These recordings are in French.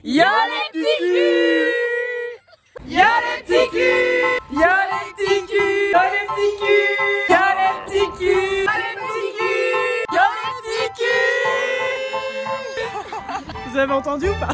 Y'a les petits culs! Y'a les petits culs! Y'a les petits culs! Y'a les petits culs! Y'a les petits culs! Y'a les petits culs! Y'a les petits culs! Vous avez entendu ou pas?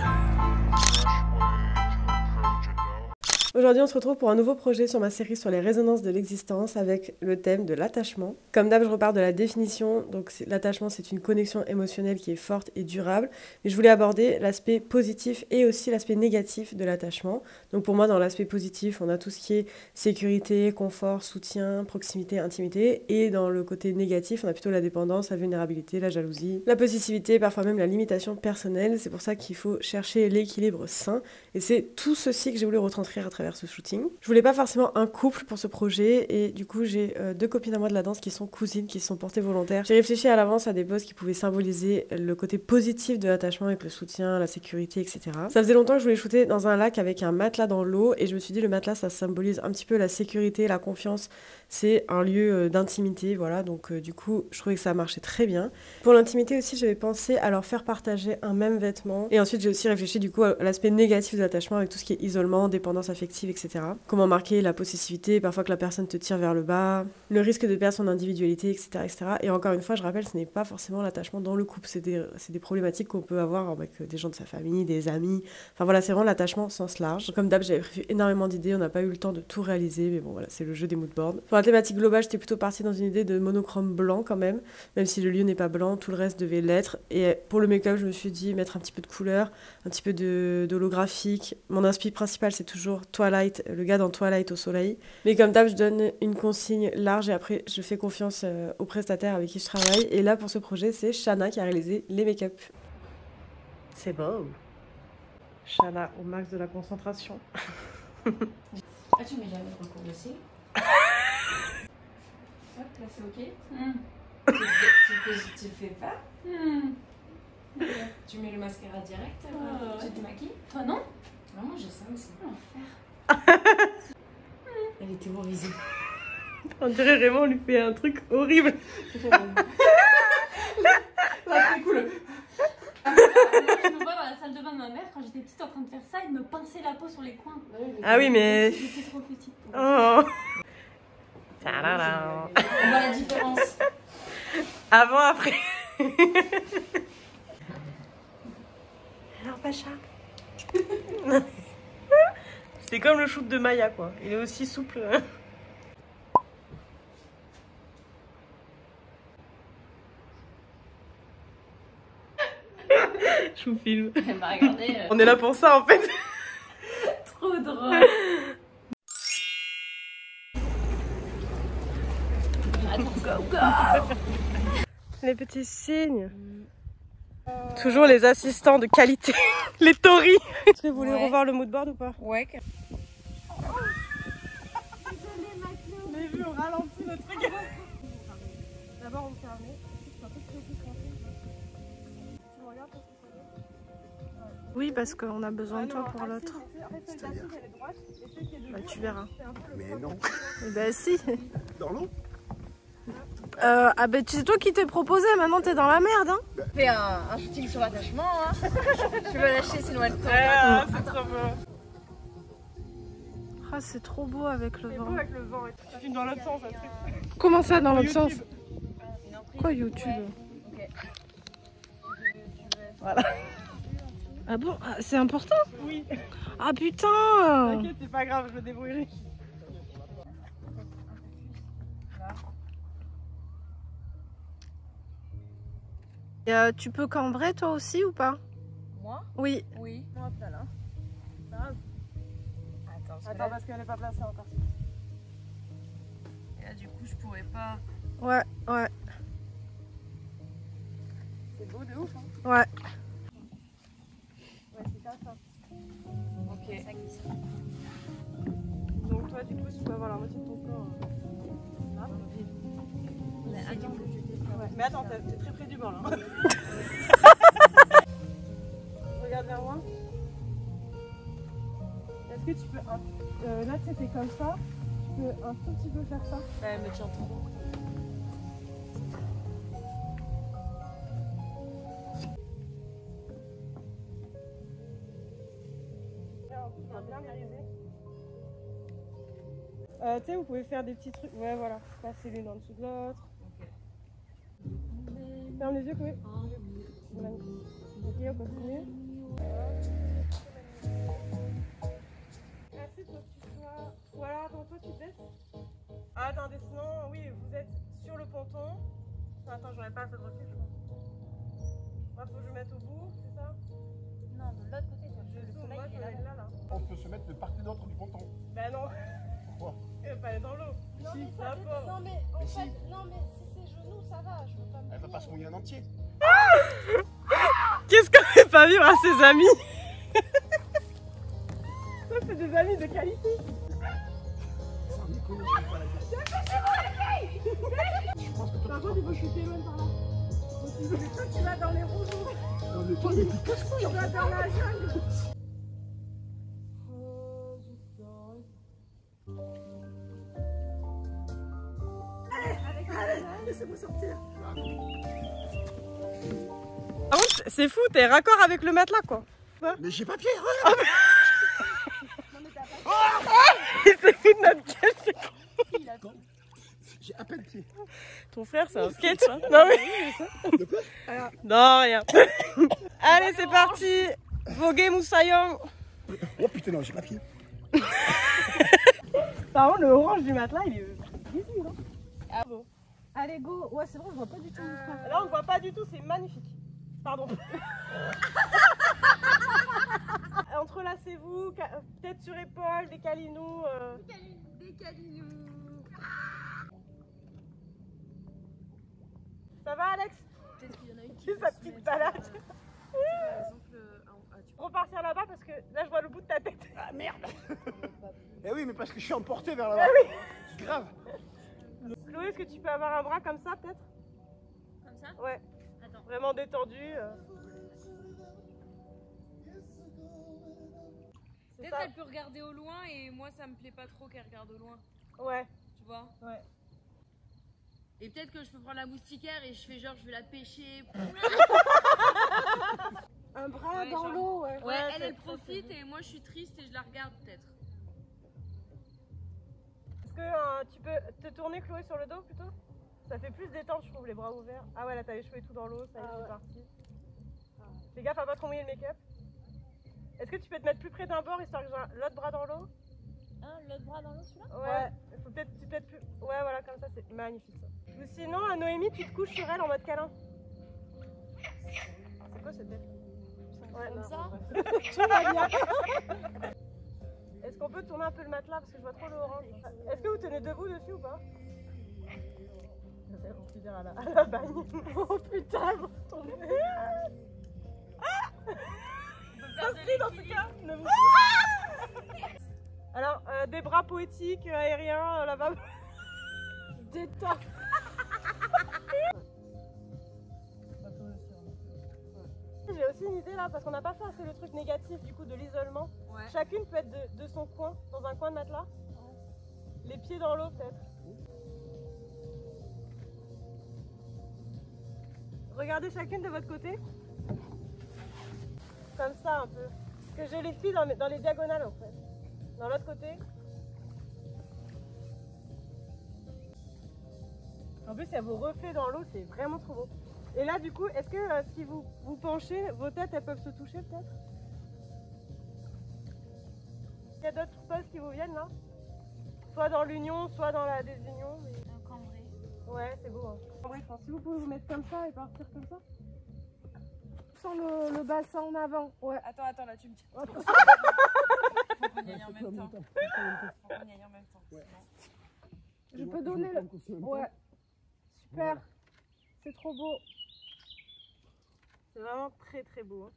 Aujourd'hui, on se retrouve pour un nouveau projet sur ma série sur les résonances de l'existence avec le thème de l'attachement. Comme d'hab, je repars de la définition. Donc, l'attachement, c'est une connexion émotionnelle qui est forte et durable. Mais je voulais aborder l'aspect positif et aussi l'aspect négatif de l'attachement. Donc, pour moi, dans l'aspect positif, on a tout ce qui est sécurité, confort, soutien, proximité, intimité. Et dans le côté négatif, on a plutôt la dépendance, la vulnérabilité, la jalousie, la possessivité, parfois même la limitation personnelle. C'est pour ça qu'il faut chercher l'équilibre sain. Et c'est tout ceci que j'ai voulu retranscrire à travers ce shooting. Je voulais pas forcément un couple pour ce projet et du coup j'ai deux copines à moi de la danse qui sont cousines, qui se sont portées volontaires. J'ai réfléchi à l'avance à des poses qui pouvaient symboliser le côté positif de l'attachement avec le soutien, la sécurité, etc. Ça faisait longtemps que je voulais shooter dans un lac avec un matelas dans l'eau et je me suis dit le matelas ça symbolise un petit peu la sécurité, la confiance. C'est un lieu d'intimité, voilà, donc du coup je trouvais que ça marchait très bien. Pour l'intimité aussi j'avais pensé à leur faire partager un même vêtement et ensuite j'ai aussi réfléchi du coup à l'aspect négatif de l'attachement avec tout ce qui est isolement, dépendance affective, etc. Comment marquer la possessivité, parfois que la personne te tire vers le bas, le risque de perdre son individualité, etc. etc. Et encore une fois, je rappelle, ce n'est pas forcément l'attachement dans le couple, c'est des problématiques qu'on peut avoir avec des gens de sa famille, des amis, enfin voilà, c'est vraiment l'attachement au sens large. Comme d'hab, j'avais prévu énormément d'idées, on n'a pas eu le temps de tout réaliser, mais bon voilà, c'est le jeu des moodboards. Pour la thématique globale, j'étais plutôt partie dans une idée de monochrome blanc quand même si le lieu n'est pas blanc, tout le reste devait l'être. Et pour le make-up, je me suis dit mettre un petit peu de couleur, un petit peu d'holographique. Mon inspi principal, c'est toujours Twilight, le gars dans Twilight au soleil. Mais comme d'hab, je donne une consigne large et après, je fais confiance aux prestataires avec qui je travaille. Et là, pour ce projet, c'est Shana qui a réalisé les make-up. C'est beau. Shana au max de la concentration. Ah, tu mets jamais le concours aussi. Hop, là c'est ok. Tu le fais pas. Tu mets le mascara direct, tu te maquilles. Toi non? Non, moi j'ai ça aussi. L'enfer. Elle est terrorisée. On dirait Raymond lui fait un truc horrible. Là c'est cool. Je me vois dans la salle de bain de ma mère quand j'étais petite en train de faire ça, elle me pinçait la peau sur les coins. Ah oui mais... J'étais trop petite. Oh. On voit la différence. Avant, après. Alors Pacha. C'est comme le shoot de Maya quoi. Il est aussi souple. Je vous filme. Elle m'a regardé. On est là pour ça en fait. Trop drôle. Go, go. Les petits signes. Toujours les assistants de qualité. Les tories. Est-ce que vous voulez revoir le moodboard ou pas? Ouais. On a vu, on ralentit notre truc. D'abord on ferme. Oui, parce qu'on a besoin de toi pour l'autre. Bah, tu verras. Mais non. Eh ben si. Dans l'eau? Ah ben c'est toi qui t'es proposé, maintenant t'es dans la merde hein. Fais un shooting sur l'attachement hein. Je vais lâcher sinon elle tombe. C'est trop beau. Ah c'est trop beau avec le vent. C'est beau avec le vent. Tu filmes dans l'autre sens. Comment ça dans l'autre sens? Quoi YouTube? Ouais. Voilà. Ah bon? C'est important? Oui. Ah putain! T'inquiète, c'est pas grave, je me débrouillerai. Et tu peux cambrer toi aussi ou pas? Moi? Oui. Oui. Hop là là. Attends parce qu'elle n'est pas placée encore. Et là du coup je pourrais pas. Ouais, ouais. C'est beau de ouf hein. Ouais. Ouais, c'est comme ça. Ok. Ça glisse. Donc toi du coup tu peux avoir la moitié de ton corps. Là. Mais attends, Ouais. Mais attends, t'es très près du banc là. Regarde vers moi. Est-ce que tu peux... là tu sais, t'es comme ça. Tu peux un tout petit peu faire ça. elle me tient trop. là, on va bien l'ériser. Tu sais, vous pouvez faire des petits trucs. Ouais, voilà. Passer l'une en dessous de l'autre. Ferme les yeux, Chloé. C'est magnifique. Ok, on continue. Ensuite, faut que tu sois. Ou alors, attends, toi, tu te baisses. Ah, attendez, sinon, oui, vous êtes sur le ponton. Enfin, attends, j'aurais pas assez de recul, je crois. Il faut que je mette au bout, c'est ça? Non, de l'autre côté, toi. Le soleil, Moi, il je est dois être là. là. On peut se mettre de part et d'autre du ponton. Ben non. Pourquoi? Elle va pas aller dans l'eau. Non, Si, mais peu ça, importe. non, mais en Mais fait, si. non, mais si c'est genoux, ça va, je veux pas me Elle va pas se mouiller en entier. Qu'est-ce qu'on fait pas vivre à ses amis? Ça, c'est des amis de qualité. Sans déconner, je vais pas la dire. Je pense que toi, Par contre, il faut que tu t'éloignes par là. Mais toi, tu vas dans les roseaux. non, mais toi, mais t'es casse-couille Tu en vas fait. dans la jungle. Allez, laissez-moi sortir. Par contre, c'est fou, t'es raccord avec le matelas, quoi. Mais j'ai pas pied, regarde. Il s'est foutu de notre gueule. J'ai à peine pied. Ton frère, c'est un sketch, hein. Non, mais... De quoi? Non, rien. Allez, c'est parti. Voguer Moussaillon. Oh putain, non, j'ai pas pied. Par contre, le orange du matelas, il est visible, hein. Ah bon. Allez, go. Ouais, c'est vrai, je vois pas du tout mon frère. Là, on ne voit pas du tout, c'est magnifique. Pardon. Entrelacez-vous, tête sur épaule, des câlinous. Des câlinous. Ça va, Alex? Peut-être qu'il y en a une qui C'est sa petite balade. par exemple, Repartir là-bas parce que là, je vois le bout de ta tête. Ah merde. Eh oui, mais parce que je suis emporté vers là-bas. Ah oui. Grave. Chloé, est-ce que tu peux avoir un bras comme ça, peut-être? Comme ça? Ouais. Attends. Vraiment détendu. C'est Peut-être ça. qu'elle peut regarder au loin et moi ça me plaît pas trop qu'elle regarde au loin, Ouais. tu vois. Ouais. Et peut-être que je peux prendre la moustiquaire et je fais genre je vais la pêcher. un bras Ouais, dans genre- l'eau, ouais. Ouais, elle c'est profite et moi je suis triste et je la regarde peut-être. Est-ce que tu peux te tourner, Chloé, sur le dos plutôt? Ça fait plus détente, je trouve, les bras ouverts. Ah ouais, là, t'as les cheveux et tout dans l'eau, ça y est, Ah c'est ouais. parti. Fais gaffe à pas trop mouiller le make-up. Est-ce que tu peux te mettre plus près d'un bord histoire que j'ai l'autre bras dans l'eau? Hein, l'autre bras dans l'eau, celui-là? Ouais. Faut peut-être plus. Ouais, voilà, comme ça, c'est magnifique ça. Ou sinon, Noémie, tu te couches sur elle en mode câlin. C'est quoi cette tête? Ouais, Comme non, ça? ouais. Tout va bien. Est-ce qu'on peut tourner un peu le matelas parce que je vois trop le orange? Est-ce que vous tenez debout dessus ou pas? On considère à la bagne. Oh putain, ils vont tomber. Ça se lit dans ce cas. Ne vous... Alors, des bras poétiques, aériens, là-bas. Détente. J'ai aussi une idée là, parce qu'on n'a pas fait assez le truc négatif du coup de l'isolement. Ouais. Chacune peut être de son coin, dans un coin de matelas. Les pieds dans l'eau peut-être. Regardez chacune de votre côté. Comme ça un peu. Que je les file dans les diagonales en fait. Dans l'autre côté. En plus il y a vos reflets dans l'eau, c'est vraiment trop beau. Et là du coup, est-ce que si vous vous penchez, vos têtes elles peuvent se toucher peut-être? Il y a d'autres poses qui vous viennent là? Soit dans l'union, soit dans la désunion. Mais... Un cambré. Ouais, c'est beau. Hein. Bref, si vous pouvez vous mettre comme ça et partir comme ça. Sans le bassin en avant, ouais. Attends, là tu me dis. Faut qu'on y aille en même temps. Faut qu'on y aille en même temps. Ouais. Je peux donner le... Ouais. Super. C'est trop beau. C'est vraiment très très beau. Hein.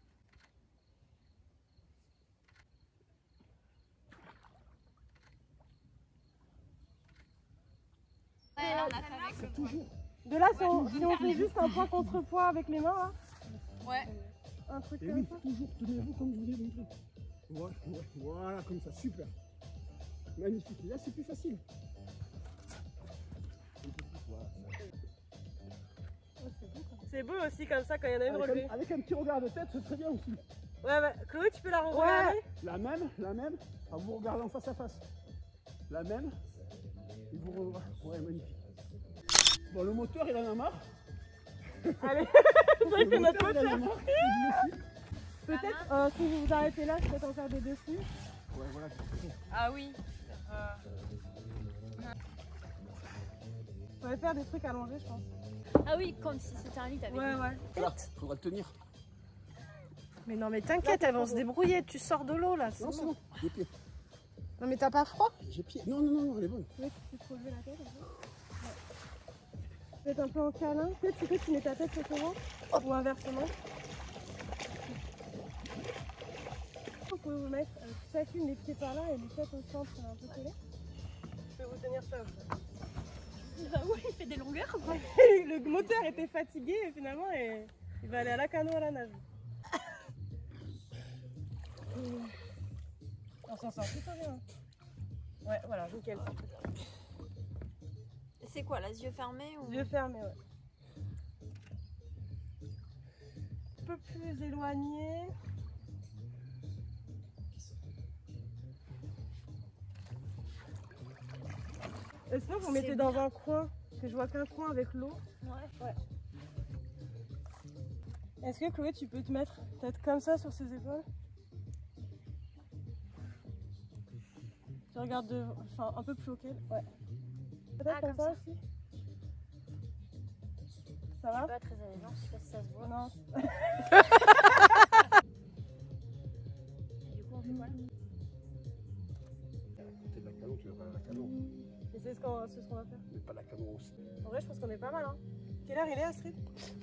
Ouais, là, on a fait avec le Toujours. De là, si on fait juste un point contrepoids avec les mains, là, Ouais. un truc Et comme oui, ça. toujours, tenez-vous comme je vous ai montré. Voilà, comme ça, super. Magnifique. Là, c'est plus facile. C'est beau aussi comme ça quand il y en a une relevée. Avec un petit regard de tête, ce serait bien aussi. Ouais, ouais. Chloé, tu peux la regarder? La même, en vous regardant face à face. La même, et vous revoyez. Ouais, magnifique. Bon, le moteur, il en a marre. Allez, c'est vrai que notre moteur, il en a moteur. marre. Peut-être, si vous vous arrêtez là, je peux t'en faire des dessus. Ouais, voilà. Ah oui. On va faire des trucs allongés, je pense. Ah oui, comme si c'était un lit avec. Ouais, ouais. Là, faudra le tenir. Mais non, mais t'inquiète, elles vont se débrouiller. Tu sors de l'eau là. Non, c'est bon, j'ai pied. Non, mais t'as pas froid? J'ai pied. Non, non, non, elle est bonne. Oui, tu peux te relever la tête un peu. Peut-être un peu en câlin. Peut-être tu mets ta tête sur ton ventre ou inversement. Vous pouvez vous mettre chacune les pieds par là et les têtes au centre un peu collées. Je peux vous tenir ça. Bah oui, il fait des longueurs quoi. Le moteur était fatigué et finalement il va aller à la canoë à la nage. On s'en sort plutôt bien. Ouais, voilà, nickel. C'est quoi, les yeux fermés ou... Yeux fermés, ouais. Un peu plus éloigné. Est-ce que vous mettez dans un coin? Parce que je vois qu'un coin avec l'eau. Ouais. Est-ce que Chloé, tu peux te mettre peut-être comme ça sur ses épaules? Tu regardes enfin, un peu plus haut qu'elle. Ouais. Peut-être comme ça aussi. Ça va? Pas très élégant, je sais pas si ça se voit. Non. Du coup, on fait quoi là? C'est de la canon, tu veux pas la canon. Et c'est ce qu'on va faire. Mais pas la canon aussi. En vrai, je pense qu'on est pas mal. Hein. Quelle heure il est, Astrid?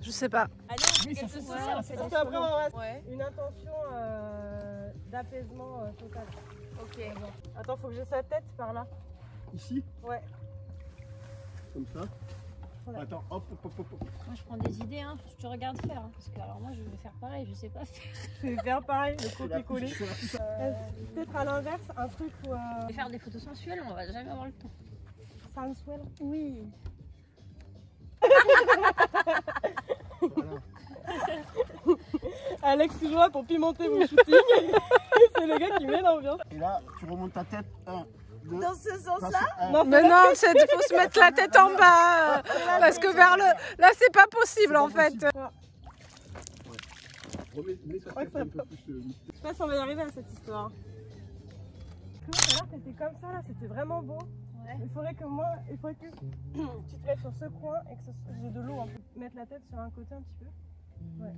Je sais pas. Allez, Oui, ça quelque fait chose ça, social, on fait Parce des qu'après, on va Ouais. une intention d'apaisement total. Ok. Attends, faut que j'ai sa tête par là. Ici, Ouais. comme ça. Voilà. Attends, hop, hop, hop, hop. Moi, je prends des idées, hein. Je te regarde faire. Hein, parce que alors moi, je vais faire pareil, je sais pas faire. Je vais faire pareil, le Je la pousse, copier-coller. je la pousse. Peut-être à l'inverse, un truc où. Je vais faire des photos sensuelles, on va jamais avoir le temps. Sensuel. Oui. Voilà. Alex, toujours là pour pimenter mon shooting. C'est le gars qui met l'ambiance. Et là, tu remontes ta tête. 1, 2. Dans ce sens-là? Non, Mais non, il faut se mettre la tête en bas. Parce que vers le. Là, c'est pas possible en fait. remets ta crois que tête ça un peu plus. Je sais pas si on va y arriver à cette histoire. Tout à l'heure, t'étais comme ça, là, c'était vraiment beau. Ouais. Il faudrait que tu te mettes sur ce coin et que j'ai de l'eau. Mettre la tête sur un côté un petit peu. Ouais.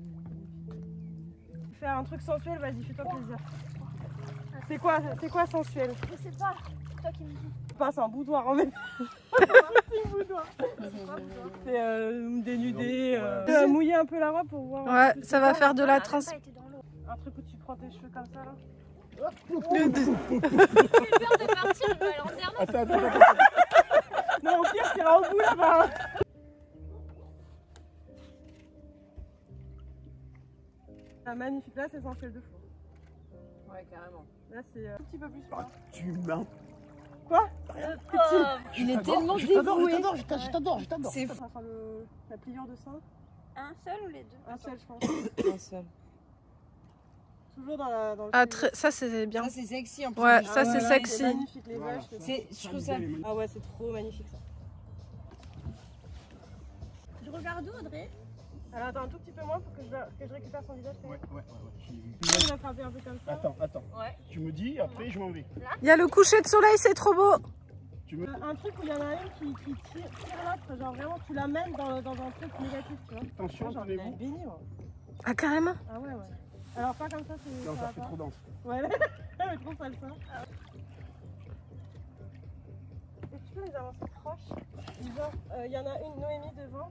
Faire un truc sensuel, vas-y, fais-toi plaisir. C'est quoi sensuel? Je sais pas, c'est toi qui me dis. Passe un boudoir en fait. Un boudoir. C'est dénudé, mouiller un peu la robe pour voir. Ouais, ça va faire de la trans. Pas été dans l'eau. Un truc où tu prends tes cheveux comme ça là. J'ai peur de partir, je vais aller en dernier. Attends. Non, au pire, t'iras au bout là-bas. Ah, magnifique, là c'est sensuel de fou. Ouais, carrément. Là c'est un tout petit peu plus fort. Tu mens. Quoi? Il est tellement Je dévoué. t'adore. C'est Ça fera la pliure de sein. Un seul ou les deux? Un seul, je pense. un seul. Toujours dans le. Ah, ça c'est bien. Ça, c'est sexy en plus. Ouais, Ah, ça c'est C'est sexy. magnifique, les Voilà. vaches. Je trouve ça. Ah ouais, c'est trop magnifique ça. Je regarde où, Audrey? Alors attends un tout petit peu moins pour que je récupère son visage. Ouais. Je vais frapper un peu comme ça. Attends. Ouais. Tu me dis, après je m'en vais. Il y a le coucher de soleil, c'est trop beau. Tu me... Un truc où il y en a une qui tire l'autre, genre vraiment tu l'amènes dans un truc négatif, tu vois. Attention, Genre, tenez-vous. béni, moi. Ah, carrément. Ah ouais. Alors pas comme ça, c'est. Non, ça ça va fait pas. trop dense. Ouais, mais trop sale ça. Et tu peux les avancer proches. Genre, il y en a une Noémie devant.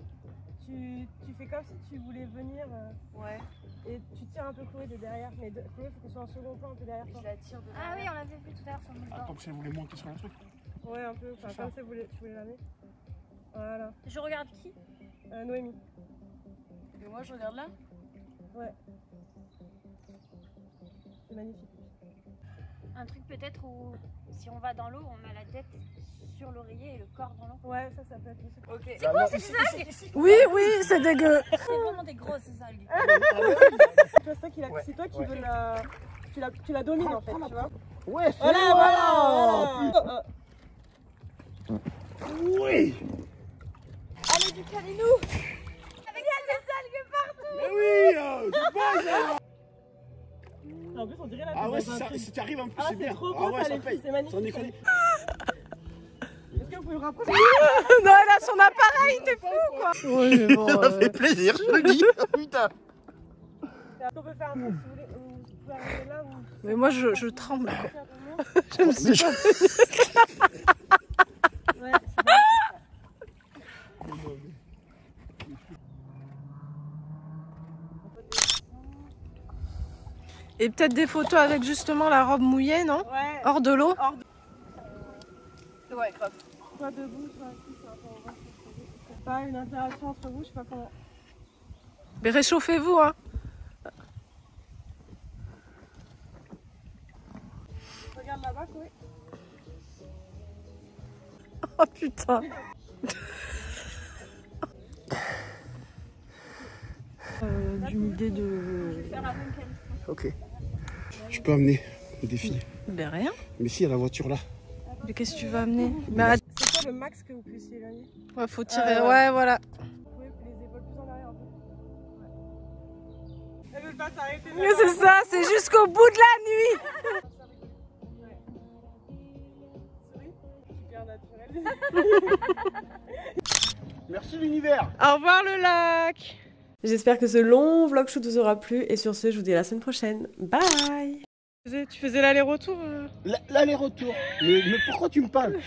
Tu fais comme si tu voulais venir Ouais. et tu tires un peu Chloé de derrière. Mais Chloé, il faut que ce soit en second plan un peu derrière toi. Je la tire de Ah oui, on l'avait vu tout à l'heure sur le bord. Attends que ça voulait monter sur un truc. Ouais, un peu. Enfin, comme ça, tu voulais l'amener. Voilà. Je regarde qui? Noémie. Et moi, je regarde là. Ouais. C'est magnifique. un truc peut-être où si on va dans l'eau, on a la tête sur l'oreiller et le corps dans l'eau. Ouais, ça peut être possible. Ok. C'est quoi ces algues? Oui, oui, c'est dégueu. C'est vraiment des grosses algues. C'est toi qui veux la... Tu la domines en fait, tu vois. Ouais, c'est Voilà. Oui. Allez, du calinou. Avec des algues partout. Mais oui, c'est bon ça. En plus, on dirait là. Ah ouais, si tu arrives en plus, c'est bien. trop Ah beau, ouais, ça, ça les paye. filles, c'est magnifique. Sans déconner. Est-ce que vous pouvez vous rapprocher? Non, elle a son appareil, t'es fou quoi. Oui, mais bon, Ça fait plaisir, je le dis. Putain. On peut faire un truc si vous voulez. Vous pouvez arriver là. Mais moi, je tremble quoi. Je Je me suis pas... Ouais, Et peut-être des photos avec justement la robe mouillée, non? ouais. Hors de l'eau. Ouais, grave. Soit debout, soit assis, soit rapport au ventre. C'est pas une interaction entre vous, je sais pas comment. Mais réchauffez-vous, hein. Regarde là-bas, Chloé. Oh putain. D'une idée de... Ok. Je peux amener le défi. Ben rien. Mais si, il y a la voiture là. Mais qu'est-ce que tu vas amener? Ben, C'est quoi le max que vous puissiez éloigner? ouais, faut tirer. ouais. Ouais, voilà. Vous pouvez les épaules plus en arrière un peu. Ouais. Elle veut pas s'arrêter. Mais c'est ça, c'est jusqu'au bout de la nuit. Super naturel. Merci l'univers. Au revoir le lac. J'espère que ce long vlog shoot vous aura plu et sur ce, je vous dis à la semaine prochaine. Bye. Tu faisais l'aller-retour L'aller-retour. Mais pourquoi tu me parles?